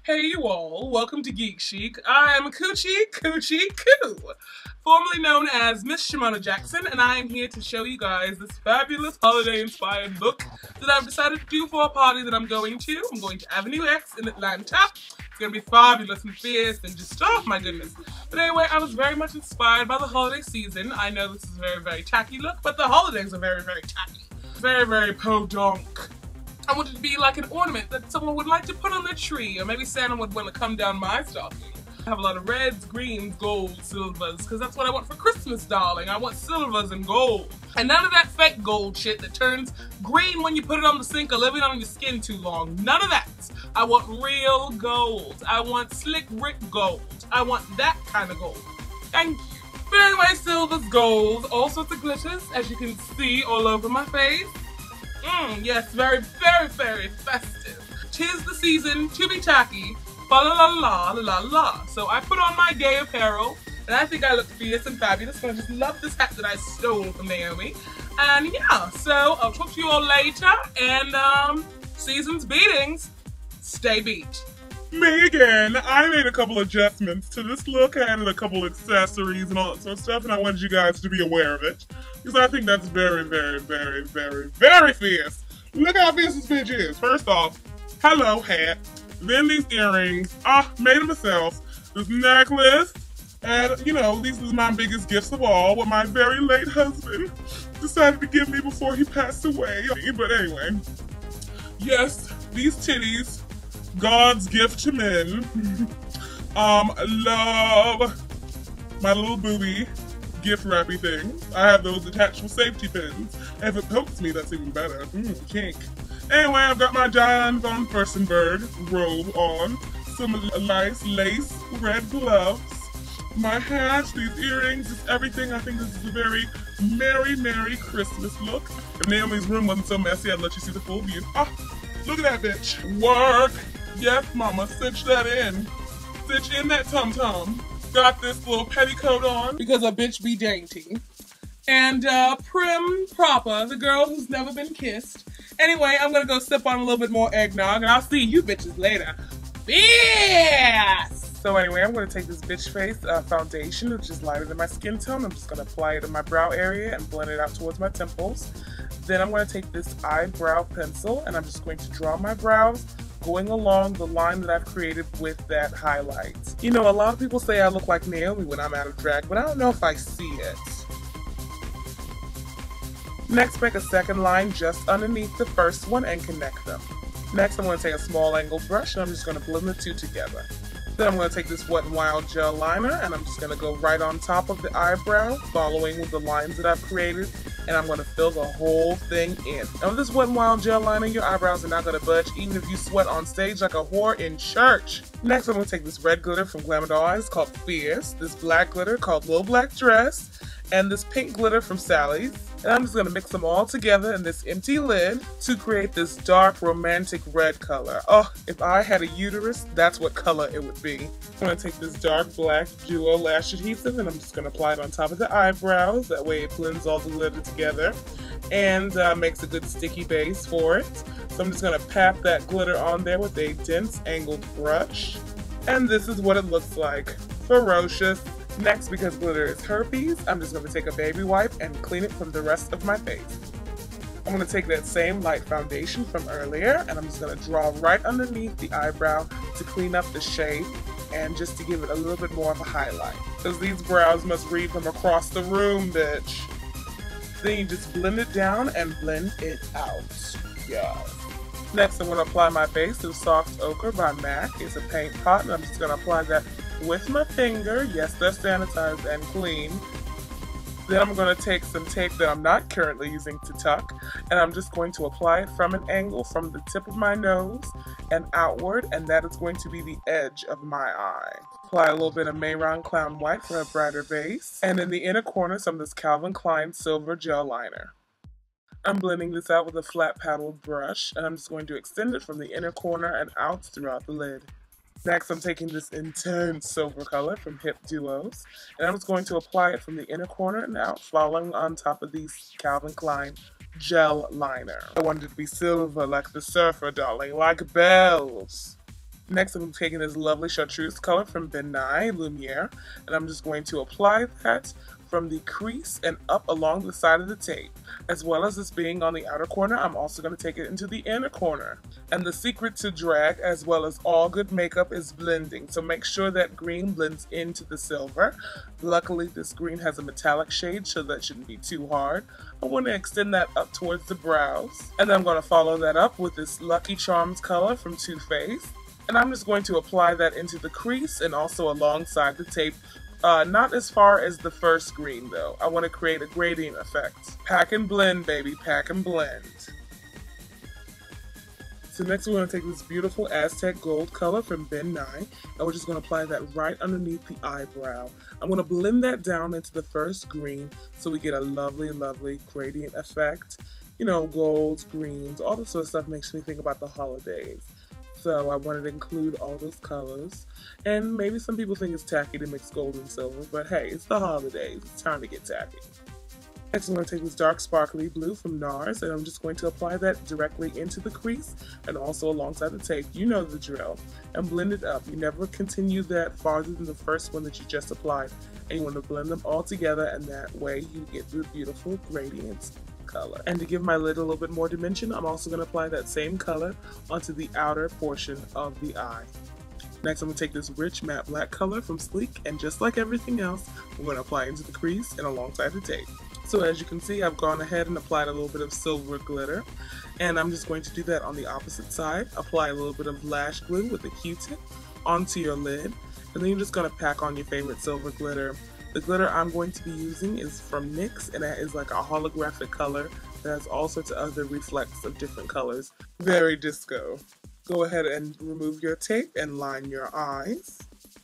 Hey you all, welcome to Geek Chic. I am Koochie-Koochie Ku, formerly known as Miss Shimona Jackson, and I am here to show you guys this fabulous holiday-inspired look that I've decided to do for a party that I'm going to. I'm going to Avenue X in Atlanta. It's going to be fabulous and fierce and just, oh my goodness. But anyway, I was very much inspired by the holiday season. I know this is a very, very tacky look, but the holidays are very, very tacky. Very, very podunk. I wanted to be like an ornament that someone would like to put on their tree, or maybe Santa would want to come down my stocking. I have a lot of reds, greens, golds, silvers, because that's what I want for Christmas, darling. I want silvers and gold. And none of that fake gold shit that turns green when you put it on the sink or leave it on your skin too long. None of that. I want real gold. I want slick Rick gold. I want that kind of gold. Thank you. But anyway, silvers, golds, all sorts of glitters, as you can see all over my face. Yes, very, very, very festive. 'Tis the season to be tacky. Fa la la la la la la. So I put on my gay apparel, and I think I look fierce and fabulous. And I just love this hat that I stole from Naomi. And yeah, so I'll talk to you all later. And season's beatings. Stay beat. Me again. I made a couple adjustments to this look. I added a couple accessories and all that sort of stuff, and I wanted you guys to be aware of it. Because I think that's very, very, very, very, very fierce. Look how fierce this bitch is. First off, hello hat. Then these earrings. Made them myself. This necklace. And, you know, these are my biggest gifts of all. What my very late husband decided to give me before he passed away. But anyway. Yes, these titties. God's gift to men. Love my little booby gift wrappy things. I have those attached with safety pins. If it pokes me, that's even better. Kink. Anyway, I've got my Diane von Furstenberg robe on. Some nice lace red gloves. My hat, these earrings, just everything. I think this is a very merry, merry Christmas look. If Naomi's room wasn't so messy, I'd let you see the full view. Look at that bitch. Work. Yes, mama, stitch that in. Stitch in that tum-tum. Got this little petticoat on because a bitch be dainty. And prim proper, the girl who's never been kissed. Anyway, I'm gonna go sip on a little bit more eggnog and I'll see you bitches later. Yes! So anyway, I'm gonna take this bitch face foundation, which is lighter than my skin tone. I'm just gonna apply it in my brow area and blend it out towards my temples. Then I'm gonna take this eyebrow pencil and I'm just going to draw my brows going along the line that I've created with that highlight. You know, a lot of people say I look like Naomi when I'm out of drag, but I don't know if I see it. Next, make a second line just underneath the first one and connect them. Next, I'm going to take a small angle brush and I'm just going to blend the two together. Then I'm going to take this Wet n Wild gel liner and I'm just going to go right on top of the eyebrow, following with the lines that I've created, and I'm going to fill the whole thing in. And with this Wet n Wild gel liner, your eyebrows are not going to budge, even if you sweat on stage like a whore in church. Next, I'm going to take this red glitter from Glamour Doll Eyes called Fierce, this black glitter called Little Black Dress, and this pink glitter from Sally's. And I'm just going to mix them all together in this empty lid to create this dark romantic red color. Oh, if I had a uterus, that's what color it would be. I'm going to take this dark black duo lash adhesive and I'm just going to apply it on top of the eyebrows. That way it blends all the glitter together and makes a good sticky base for it. So I'm just going to pat that glitter on there with a dense angled brush. And this is what it looks like. Ferocious. Next, because glitter is herpes, I'm just going to take a baby wipe and clean it from the rest of my face. I'm going to take that same light foundation from earlier and I'm just going to draw right underneath the eyebrow to clean up the shape and just to give it a little bit more of a highlight. Because these brows must read from across the room, bitch. Then you just blend it down and blend it out. Yeah. Next, I'm going to apply my base of Soft Ochre by MAC. It's a paint pot and I'm just going to apply that with my finger. Yes, they're sanitized and clean. Then I'm going to take some tape that I'm not currently using to tuck, and I'm just going to apply it from an angle from the tip of my nose and outward, and that is going to be the edge of my eye. Apply a little bit of Mayron Clown White for a brighter base, and in the inner corner some of this Calvin Klein Silver Gel Liner. I'm blending this out with a flat paddled brush, and I'm just going to extend it from the inner corner and out throughout the lid. Next, I'm taking this intense silver color from Hip Duos, and I'm just going to apply it from the inner corner and out, following on top of these Calvin Klein gel liner. I wanted it to be silver like the surfer, darling, like bells. Next, I'm taking this lovely chartreuse color from Ben Nye Lumiere, and I'm just going to apply that from the crease and up along the side of the tape. As well as this being on the outer corner, I'm also going to take it into the inner corner. And the secret to drag, as well as all good makeup, is blending. So make sure that green blends into the silver. Luckily, this green has a metallic shade, so that shouldn't be too hard. I want to extend that up towards the brows. And then I'm going to follow that up with this Lucky Charms color from Too Faced. And I'm just going to apply that into the crease and also alongside the tape. Not as far as the first green though. I want to create a gradient effect. Pack and blend, baby, pack and blend. So next we're going to take this beautiful Aztec gold color from Ben Nye, and we're just going to apply that right underneath the eyebrow. I'm going to blend that down into the first green so we get a lovely, lovely gradient effect. You know, golds, greens, all this sort of stuff makes me think about the holidays. So I wanted to include all those colors. And maybe some people think it's tacky to mix gold and silver, but hey, it's the holidays. It's time to get tacky. Next, I'm going to take this dark sparkly blue from NARS, and I'm just going to apply that directly into the crease and also alongside the tape. You know the drill. And blend it up. You never continue that farther than the first one that you just applied. And you want to blend them all together, and that way you get the beautiful gradients. Color. And to give my lid a little bit more dimension, I'm also going to apply that same color onto the outer portion of the eye. Next, I'm going to take this rich matte black color from Sleek, and just like everything else, I'm going to apply it into the crease and alongside the tape. So as you can see, I've gone ahead and applied a little bit of silver glitter, and I'm just going to do that on the opposite side. Apply a little bit of lash glue with a Q-tip onto your lid, and then you're just going to pack on your favorite silver glitter. The glitter I'm going to be using is from NYX, and that is like a holographic color that has all sorts of other reflects of different colors. Very disco. Go ahead and remove your tape and line your eyes.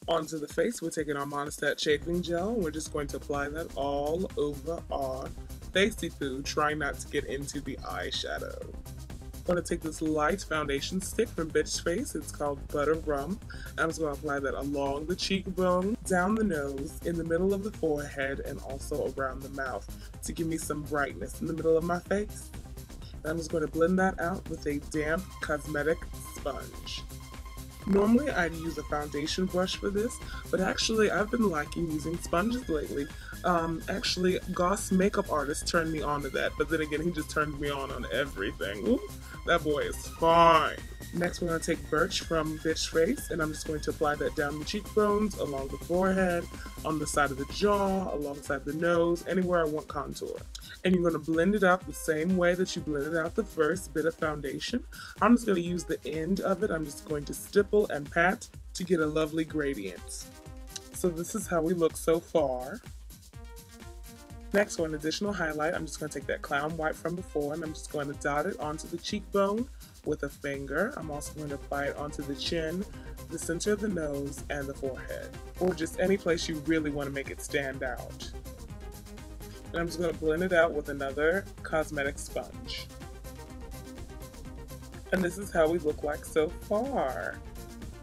Onto the face, we're taking our Monistat Shaping Gel, and we're just going to apply that all over our facey poo, trying not to get into the eyeshadow. I'm going to take this light foundation stick from Bitch Face. It's called Butter Rum. I'm just going to apply that along the cheekbone, down the nose, in the middle of the forehead, and also around the mouth to give me some brightness in the middle of my face. And I'm just going to blend that out with a damp cosmetic sponge. Normally I'd use a foundation brush for this, but actually I've been liking using sponges lately. Actually, Goss makeup artist turned me on to that, but then again, he just turned me on everything. Ooh, that boy is fine. Next, we're going to take Birch from Bitch Face, and I'm just going to apply that down the cheekbones, along the forehead, on the side of the jaw, alongside the nose, anywhere I want contour. And you're going to blend it out the same way that you blended out the first bit of foundation. I'm just going to use the end of it. I'm just going to stipple and pat to get a lovely gradient. So this is how we look so far. Next, for an additional highlight, I'm just going to take that clown white from before, and I'm just going to dot it onto the cheekbone with a finger. I'm also going to apply it onto the chin, the center of the nose, and the forehead, or just any place you really want to make it stand out. And I'm just going to blend it out with another cosmetic sponge. And this is how we look like so far.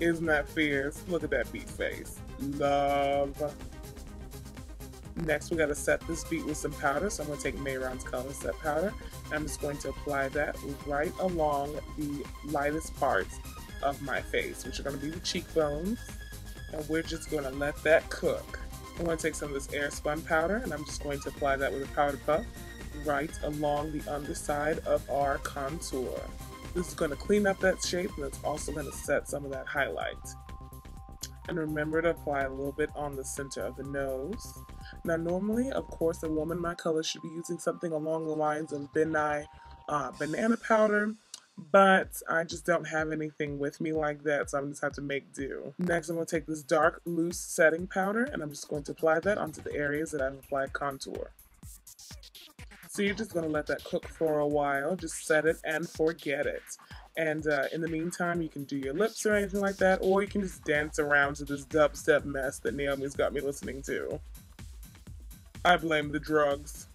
Isn't that fierce? Look at that beat face. Love. Next, we got to set this beat with some powder. So I'm going to take Mayron's Color Set Powder, and I'm just going to apply that right along the lightest parts of my face, which are going to be the cheekbones. And we're just going to let that cook. I'm going to take some of this Airspun powder, and I'm just going to apply that with a powder puff right along the underside of our contour. This is going to clean up that shape, and it's also going to set some of that highlight. And remember to apply a little bit on the center of the nose. Now normally, of course, a woman my color should be using something along the lines of Ben Nye banana powder, but I just don't have anything with me like that, so I'm just have to make do. Next, I'm going to take this dark, loose setting powder, and I'm just going to apply that onto the areas that I've applied contour. So you're just going to let that cook for a while, just set it and forget it. And in the meantime, you can do your lips or anything like that, or you can just dance around to this dubstep mess that Naomi's got me listening to. I blame the drugs.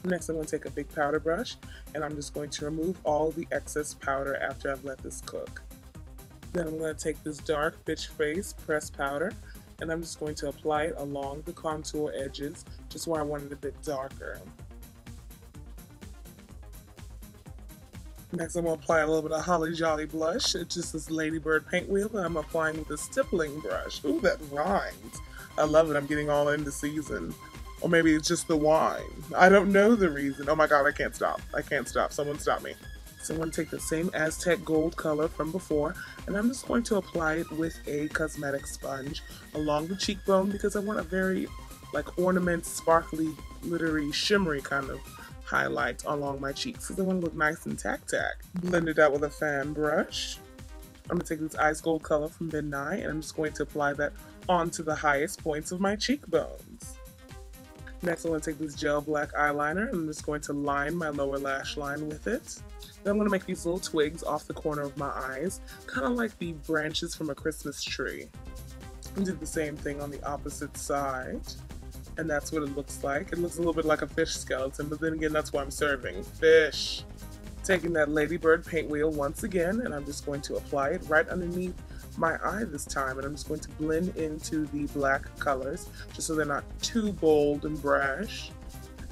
Next, I'm going to take a big powder brush, and I'm just going to remove all the excess powder after I've let this cook. Then I'm going to take this dark Bitch Face pressed powder, and I'm just going to apply it along the contour edges, just where I want it a bit darker. Next, I'm going to apply a little bit of Holly Jolly blush. It's just this Ladybird paint wheel that I'm applying with a stippling brush. Ooh, that rhymes. I love it. I'm getting all into season. Or maybe it's just the wine. I don't know the reason. Oh my god, I can't stop. I can't stop. Someone stop me. So I'm going to take the same Aztec gold color from before, and I'm just going to apply it with a cosmetic sponge along the cheekbone because I want a very like ornament, sparkly, glittery, shimmery kind of highlight along my cheeks because I want to look nice and tack. Blend it out with a fan brush. I'm going to take this ice gold color from Midnight, and I'm just going to apply that onto the highest points of my cheekbones. Next, I'm going to take this gel black eyeliner, and I'm just going to line my lower lash line with it. Then I'm going to make these little twigs off the corner of my eyes, kind of like the branches from a Christmas tree. And do the same thing on the opposite side. And that's what it looks like. It looks a little bit like a fish skeleton, but then again, that's why I'm serving fish. Taking that Ladybird paint wheel once again, and I'm just going to apply it right underneath my eye this time, and I'm just going to blend into the black colors just so they're not too bold and brash.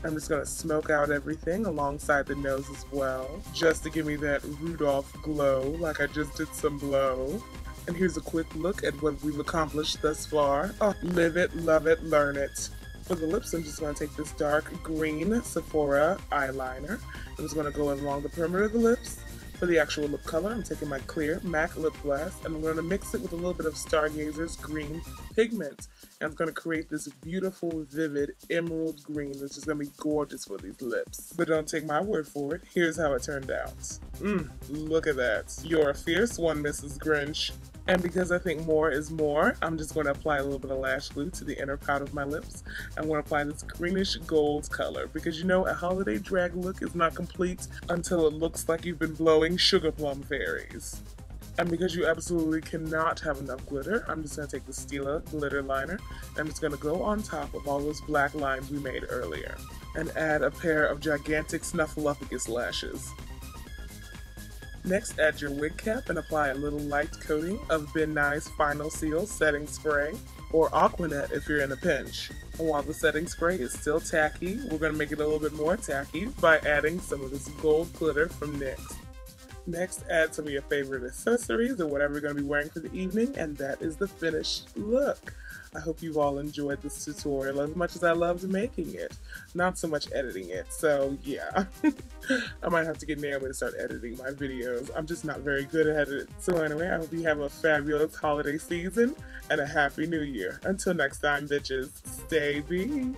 I'm just going to smoke out everything alongside the nose as well, just to give me that Rudolph glow, like I just did some blow. And here's a quick look at what we've accomplished thus far. Oh, live it, love it, learn it. For the lips, I'm just going to take this dark green Sephora eyeliner. I'm just going to go along the perimeter of the lips. For the actual lip color, I'm taking my clear MAC lip gloss, and I'm going to mix it with a little bit of Stargazer's green pigment. And I'm going to create this beautiful, vivid emerald green that's just going to be gorgeous for these lips. But don't take my word for it. Here's how it turned out. Look at that. You're a fierce one, Mrs. Grinch. And because I think more is more, I'm just going to apply a little bit of lash glue to the inner part of my lips. I'm going to apply this greenish gold color because you know a holiday drag look is not complete until it looks like you've been blowing sugar plum fairies. And because you absolutely cannot have enough glitter, I'm just going to take the Stila glitter liner and I'm just going to go on top of all those black lines we made earlier and add a pair of gigantic Snuffleupagus lashes. Next, add your wig cap and apply a little light coating of Ben Nye's Final Seal setting spray, or Aquanet if you're in a pinch. And while the setting spray is still tacky, we're going to make it a little bit more tacky by adding some of this gold glitter from NYX. Next, add some of your favorite accessories or whatever you're going to be wearing for the evening, and that is the finished look. I hope you've all enjoyed this tutorial as much as I loved making it. Not so much editing it, so yeah. I might have to get Naomi to start editing my videos. I'm just not very good at it. So anyway, I hope you have a fabulous holiday season and a happy new year. Until next time, bitches, stay beat.